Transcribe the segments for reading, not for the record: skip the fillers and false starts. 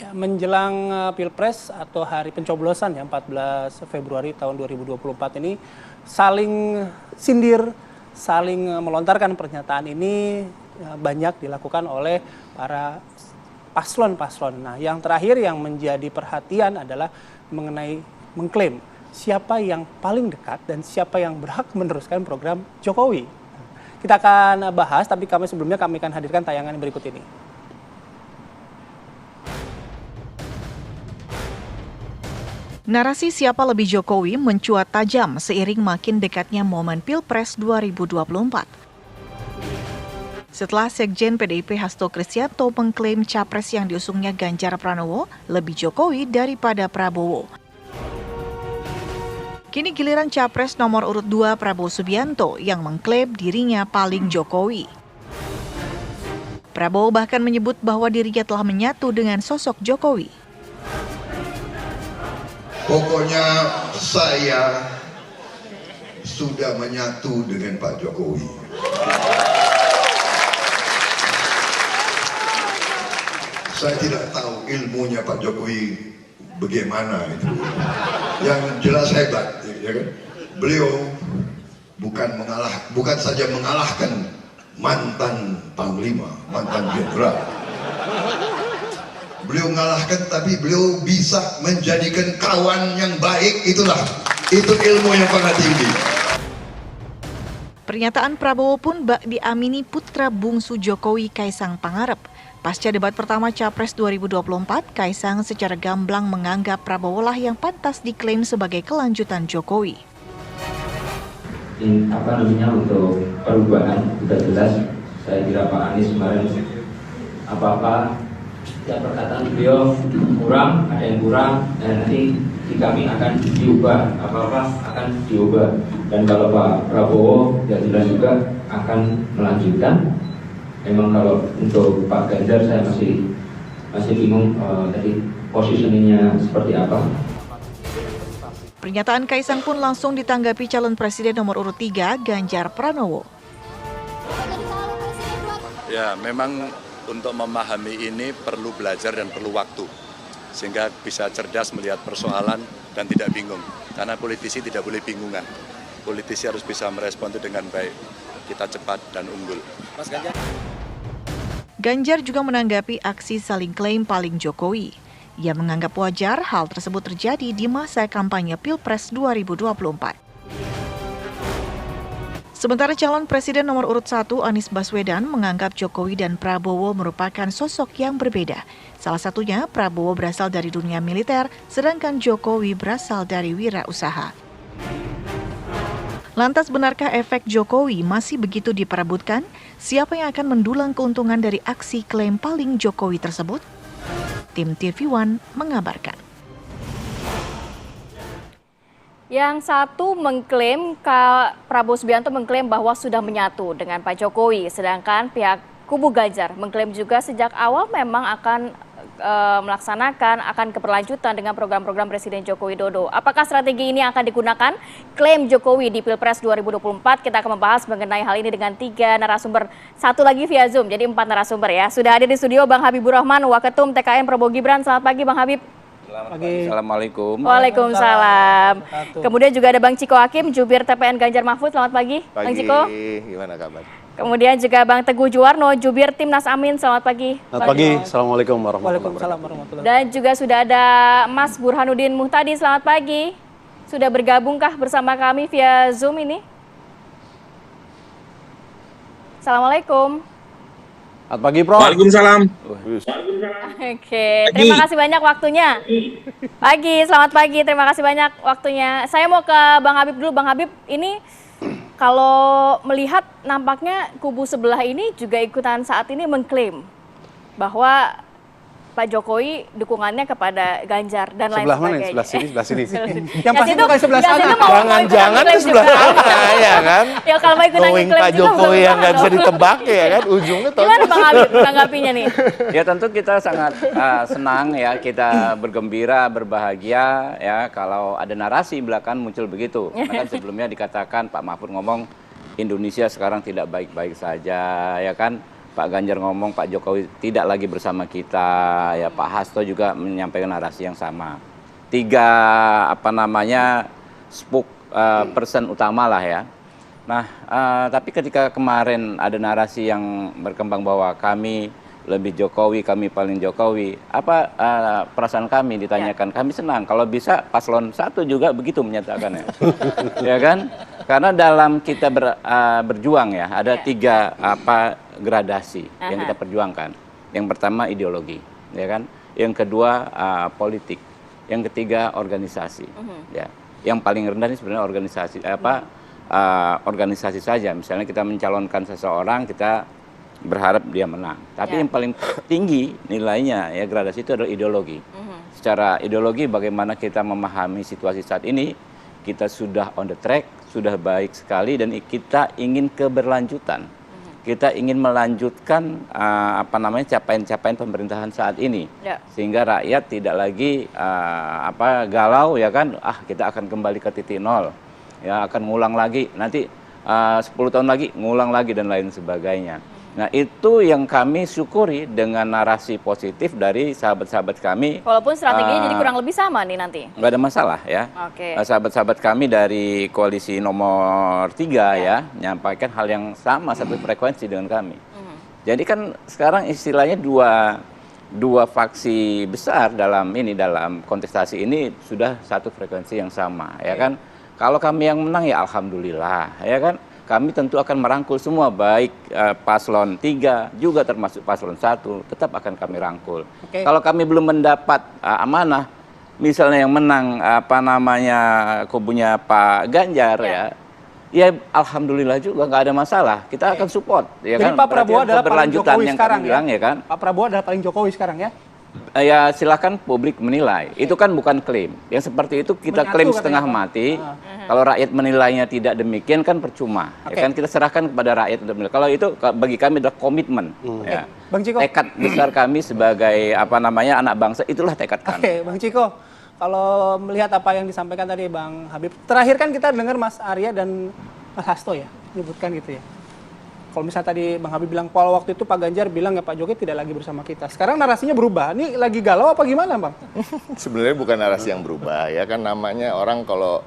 Ya, menjelang Pilpres atau hari pencoblosan ya 14 Februari tahun 2024 ini saling sindir, saling melontarkan pernyataan ini banyak dilakukan oleh para paslon-paslon. Nah, yang terakhir yang menjadi perhatian adalah mengenai mengklaim siapa yang paling dekat dan siapa yang berhak meneruskan program Jokowi. Kita akan bahas, tapi sebelumnya kami akan hadirkan tayangan yang berikut ini. Narasi siapa lebih Jokowi mencuat tajam seiring makin dekatnya momen Pilpres 2024. Setelah Sekjen PDIP Hasto Kristianto mengklaim capres yang diusungnya Ganjar Pranowo lebih Jokowi daripada Prabowo. Kini giliran capres nomor urut 2 Prabowo Subianto yang mengklaim dirinya paling Jokowi. Prabowo bahkan menyebut bahwa dirinya telah menyatu dengan sosok Jokowi. Pokoknya saya sudah menyatu dengan Pak Jokowi. Saya tidak tahu ilmunya Pak Jokowi bagaimana itu. Yang jelas hebat, ya kan? Beliau bukan saja mengalahkan mantan panglima, mantan jenderal. Beliau mengalahkan, tapi beliau bisa menjadikan kawan yang baik. Itu ilmu yang sangat tinggi. Pernyataan Prabowo pun bak diamini putra bungsu Jokowi Kaisang Pangarep. Pasca debat pertama Capres 2024, Kaisang secara gamblang menganggap Prabowo lah yang pantas diklaim sebagai kelanjutan Jokowi. Untuk perubahan sudah jelas. Saya kira Pak Anies kemarin apa-apa ya perkataan beliau kurang, ada yang kurang, dan nanti di kami akan diubah, apa-apa akan diubah. Dan kalau Pak Prabowo ya jelas juga akan melanjutkan. Memang kalau untuk Pak Ganjar saya masih bingung tadi positioningnya seperti apa. Pernyataan Kaisang pun langsung ditanggapi calon presiden nomor urut 3 Ganjar Pranowo. Ya, memang untuk memahami ini perlu belajar dan perlu waktu, sehingga bisa cerdas melihat persoalan dan tidak bingung. Karena politisi tidak boleh bingungan. Politisi harus bisa merespon itu dengan baik. Kita cepat dan unggul. Mas Ganjar. Ganjar juga menanggapi aksi saling klaim paling Jokowi. Ia menganggap wajar hal tersebut terjadi di masa kampanye Pilpres 2024. Sementara calon presiden nomor urut 1 Anies Baswedan menganggap Jokowi dan Prabowo merupakan sosok yang berbeda. Salah satunya Prabowo berasal dari dunia militer, sedangkan Jokowi berasal dari wirausaha. Lantas benarkah efek Jokowi masih begitu diperebutkan? Siapa yang akan mendulang keuntungan dari aksi klaim paling Jokowi tersebut? Tim TV One mengabarkan. Yang satu mengklaim, Prabowo Subianto mengklaim bahwa sudah menyatu dengan Pak Jokowi, sedangkan pihak kubu Ganjar mengklaim juga sejak awal memang akan akan keberlanjutan dengan program-program Presiden Joko Widodo. Apakah strategi ini akan digunakan? Klaim Jokowi di Pilpres 2024. Kita akan membahas mengenai hal ini dengan 3 narasumber. Satu lagi via Zoom, jadi 4 narasumber ya. Sudah hadir di studio Bang Habibur Rahman, Waketum TKN Prabowo Gibran. Selamat pagi Bang Habib. Selamat pagi. Assalamualaikum. Waalaikumsalam. Kemudian juga ada Bang Ciko Hakim, Jubir TPN Ganjar Mahfud. Selamat pagi, Bang Ciko. Gimana kabar? Kemudian juga Bang Teguh Juwarno, Jubir Timnas Amin. Selamat pagi. Selamat pagi. Assalamualaikum warahmatullahi wabarakatuh. Dan juga sudah ada Mas Burhanuddin Muhtadi. Selamat pagi. Sudah bergabungkah bersama kami via Zoom ini? Assalamualaikum. Selamat pagi, Prof. Waalaikumsalam. Oke, terima kasih banyak waktunya. Selamat pagi, terima kasih banyak waktunya. Saya mau ke Bang Habib dulu. Bang Habib, ini kalau melihat nampaknya kubu sebelah ini juga ikutan saat ini mengklaim bahwa Pak Jokowi dukungannya kepada Ganjar dan lain sebagainya. Sebelah mana? Sebelah sini. Yang pasti bukan sebelah sana. Jangan-jangan itu sebelah sana, ya kan? Ya kalau mau ikutan Going Pak Jokowi yang nggak bisa ditebak ya kan, ujungnya tahu. Gimana Bang Habib menanggapinya nih? Ya tentu kita sangat senang ya, kita bergembira, berbahagia ya kalau ada narasi belakang muncul begitu. Karena kan sebelumnya dikatakan Pak Mahfud ngomong Indonesia sekarang tidak baik-baik saja ya kan. Pak Ganjar ngomong Pak Jokowi tidak lagi bersama kita, ya Pak Hasto juga menyampaikan narasi yang sama. 3 person utama lah ya. Nah, tapi ketika kemarin ada narasi yang berkembang bahwa kami lebih Jokowi, kami paling Jokowi, apa perasaan kami ditanyakan? Kami senang kalau bisa paslon 1 juga begitu menyatakannya, ya kan? Karena dalam kita berjuang ya ada 3 gradasi yang kita perjuangkan. Yang pertama ideologi, ya kan? Yang kedua politik, yang ketiga organisasi, ya. Yang paling rendah ini sebenarnya organisasi saja. Misalnya kita mencalonkan seseorang, kita berharap dia menang. Tapi yang paling tinggi nilainya ya gradasi itu adalah ideologi. Secara ideologi bagaimana kita memahami situasi saat ini, kita sudah on the track, sudah baik sekali dan kita ingin keberlanjutan. Kita ingin melanjutkan capaian-capaian pemerintahan saat ini, sehingga rakyat tidak lagi galau ya kan, kita akan kembali ke titik nol, ya akan ngulang lagi nanti 10 tahun lagi ngulang lagi dan lain sebagainya. Nah itu yang kami syukuri dengan narasi positif dari sahabat-sahabat kami. Walaupun strateginya jadi kurang lebih sama nih nanti. Nggak ada masalah ya. Sahabat-sahabat kami dari koalisi nomor 3 ya menyampaikan hal yang sama, satu frekuensi dengan kami. Jadi kan sekarang istilahnya dua faksi besar dalam kontestasi ini sudah satu frekuensi yang sama ya kan. Kalau kami yang menang ya alhamdulillah ya kan. Kami tentu akan merangkul semua, baik paslon 3 juga termasuk paslon 1, tetap akan kami rangkul. Kalau kami belum mendapat amanah, misalnya yang menang kubunya Pak Ganjar ya alhamdulillah juga nggak ada masalah. Kita akan support. Ya. Jadi kan? Pak Prabowo adalah paling Jokowi sekarang ya kan? Pak Prabowo adalah paling Jokowi sekarang ya? Ya silakan publik menilai. Itu kan bukan klaim. Yang seperti itu kita klaim setengah mati. Kalau rakyat menilainya tidak demikian kan percuma. Ya kan kita serahkan kepada rakyat untuk menilai. Kalau itu bagi kami adalah komitmen. Ya. Bang Ciko. Tekad besar kami sebagai anak bangsa, itulah tekad kami. Bang Ciko. Kalau melihat apa yang disampaikan tadi Bang Habib, terakhir kan kita dengar Mas Arya dan Mas Hasto ya, menyebutkan gitu ya. Kalau misalnya tadi Bang Habib bilang, kalau waktu itu Pak Ganjar bilang ya Pak Jokowi tidak lagi bersama kita. Sekarang narasinya berubah. Ini lagi galau apa gimana Bang? Sebenarnya bukan narasi yang berubah ya kan, namanya orang kalau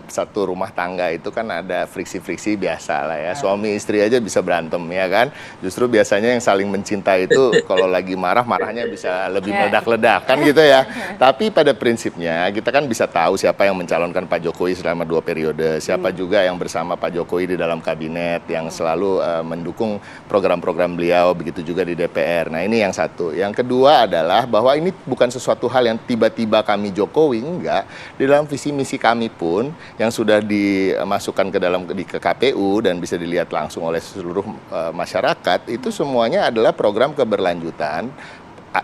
satu rumah tangga itu kan ada friksi-friksi biasa lah ya. Suami istri aja bisa berantem ya kan. Justru biasanya yang saling mencinta itu kalau lagi marahnya bisa lebih meledak-ledak kan gitu ya. Tapi pada prinsipnya kita kan bisa tahu siapa yang mencalonkan Pak Jokowi selama 2 periode. Siapa juga yang bersama Pak Jokowi di dalam kabinet yang selalu mendukung program-program beliau, begitu juga di DPR. Nah ini yang satu. Yang kedua adalah bahwa ini bukan sesuatu hal yang tiba-tiba kami Jokowi, enggak. Di dalam visi misi kami pun yang sudah dimasukkan ke KPU dan bisa dilihat langsung oleh seluruh masyarakat, itu semuanya adalah program keberlanjutan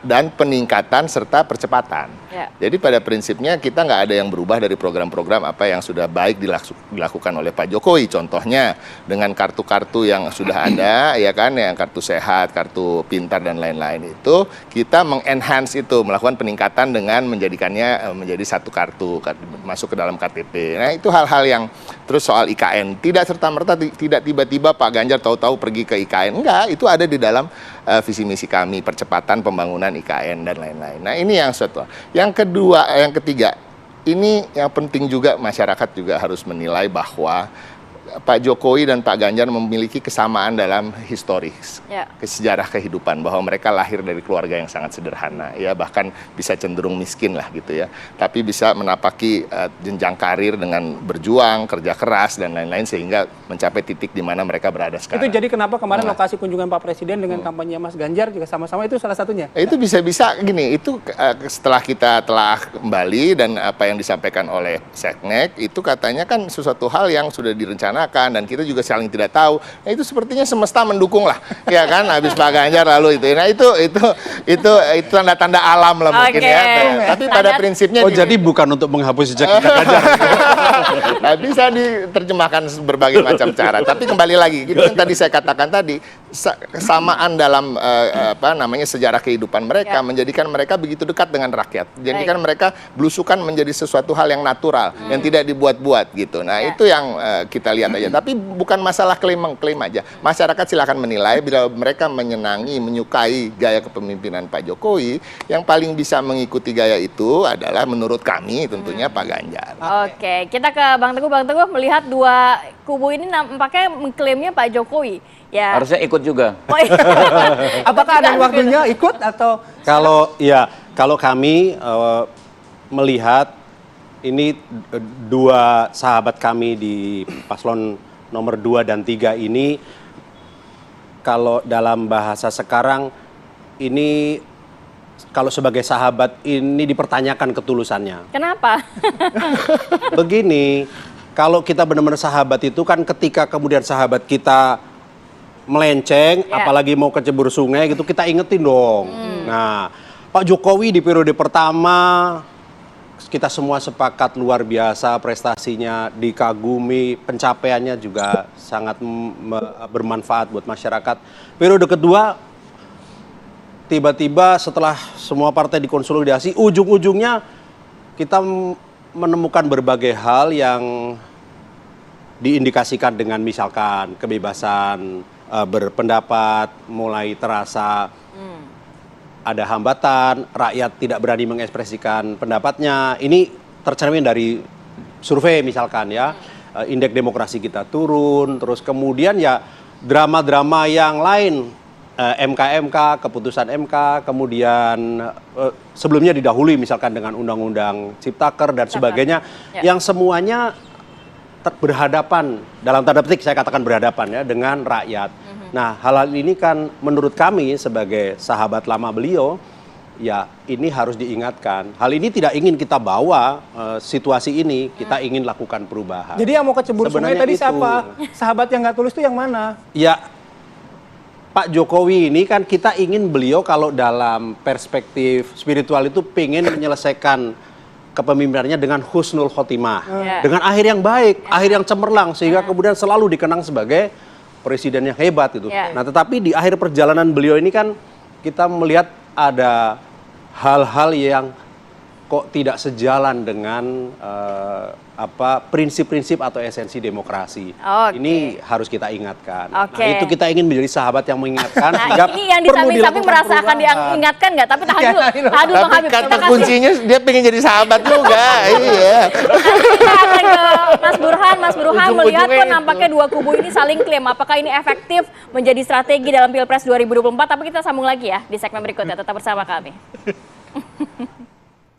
dan peningkatan serta percepatan. Jadi pada prinsipnya kita nggak ada yang berubah dari program-program apa yang sudah baik dilakukan oleh Pak Jokowi. Contohnya dengan kartu-kartu yang sudah ada, ya kan, yang kartu sehat, kartu pintar dan lain-lain itu kita mengenhance itu, melakukan peningkatan dengan menjadikannya menjadi satu kartu masuk ke dalam KTP. Nah itu hal-hal yang terus soal IKN tidak serta-merta tidak tiba-tiba Pak Ganjar tahu-tahu pergi ke IKN, enggak, itu ada di dalam visi misi kami, percepatan pembangunan IKN dan lain-lain. Nah ini yang satu. Yang kedua, yang ketiga, ini yang penting juga masyarakat juga harus menilai bahwa Pak Jokowi dan Pak Ganjar memiliki kesamaan dalam historis, sejarah kehidupan, bahwa mereka lahir dari keluarga yang sangat sederhana, ya bahkan bisa cenderung miskin lah gitu ya, tapi bisa menapaki jenjang karir dengan berjuang, kerja keras dan lain-lain sehingga mencapai titik di mana mereka berada sekarang. Itu jadi kenapa kemarin lokasi kunjungan Pak Presiden dengan kampanye Mas Ganjar juga sama-sama, itu salah satunya? Itu bisa-bisa gini, itu setelah kita telah kembali dan apa yang disampaikan oleh Seknek itu katanya kan sesuatu hal yang sudah direncanakan dan kita juga saling tidak tahu. Nah, itu sepertinya semesta mendukung lah, ya kan? Habis Pak Ganjar lalu itu. Nah, itu tanda-tanda alam lah mungkin ya. Tapi pada prinsipnya jadi bukan untuk menghapus jejak kita Ganjar. Nah, bisa diterjemahkan berbagai macam cara. Tapi kembali lagi, itu yang tadi saya katakan tadi, kesamaan dalam sejarah kehidupan mereka menjadikan mereka begitu dekat dengan rakyat. Jadikan mereka belusukan menjadi sesuatu hal yang natural, yang tidak dibuat-buat gitu. Nah, itu yang kita lihat aja. Tapi bukan masalah klaim-mengklaim aja. Masyarakat silakan menilai bila mereka menyukai gaya kepemimpinan Pak Jokowi, yang paling bisa mengikuti gaya itu adalah menurut kami tentunya Pak Ganjar. Oke, kita ke Bang Teguh. Bang Teguh melihat dua kubu ini nampaknya mengklaimnya Pak Jokowi. Ya. Harusnya ikut juga. Oh, iya. Apakah ada waktunya ikut atau? Kalau kami melihat ini dua sahabat kami di paslon nomor 2 dan 3 ini, kalau dalam bahasa sekarang ini kalau sebagai sahabat ini dipertanyakan ketulusannya. Kenapa? Begini, kalau kita benar-benar sahabat itu kan ketika kemudian sahabat kita melenceng, apalagi mau kecebur sungai gitu, kita ingetin dong. Nah, Pak Jokowi di periode pertama, kita semua sepakat luar biasa prestasinya, dikagumi, pencapaiannya juga sangat bermanfaat buat masyarakat. Periode kedua, tiba-tiba setelah semua partai dikonsolidasi, ujung-ujungnya kita menemukan berbagai hal yang diindikasikan dengan misalkan kebebasan berpendapat mulai terasa ada hambatan, rakyat tidak berani mengekspresikan pendapatnya. Ini tercermin dari survei misalkan ya, indeks demokrasi kita turun, terus kemudian ya drama-drama yang lain, MK, keputusan MK, kemudian sebelumnya didahului misalkan dengan Undang-Undang Ciptaker dan sebagainya, yang semuanya berhadapan, dalam tanda petik saya katakan berhadapan ya, dengan rakyat. Nah, hal-hal ini kan menurut kami sebagai sahabat lama beliau, ya ini harus diingatkan. Hal ini tidak ingin kita bawa situasi ini, kita ingin lakukan perubahan. Jadi yang mau kecebur sungai tadi itu, siapa? Sahabat yang nggak tulus itu yang mana? Ya, Pak Jokowi ini kan kita ingin beliau kalau dalam perspektif spiritual itu pengen menyelesaikan kepemimpinannya dengan husnul khotimah, dengan akhir yang baik, akhir yang cemerlang, sehingga kemudian selalu dikenang sebagai presiden yang hebat itu. Nah, tetapi di akhir perjalanan beliau ini kan kita melihat ada hal-hal yang kok tidak sejalan dengan prinsip-prinsip atau esensi demokrasi. Ini harus kita ingatkan. Nah, itu kita ingin menjadi sahabat yang mengingatkan. Nah, ini yang di samping-samping merasa akan diingatkan nggak? Tapi tahan dulu, Bang Habib. Kata kuncinya dia pengen jadi sahabat juga. Iya. Kita akan ke Mas Burhan melihat kok nampaknya dua kubu ini saling klaim. Apakah ini efektif menjadi strategi dalam Pilpres 2024? Tapi kita sambung lagi ya di segmen berikutnya. Tetap bersama kami.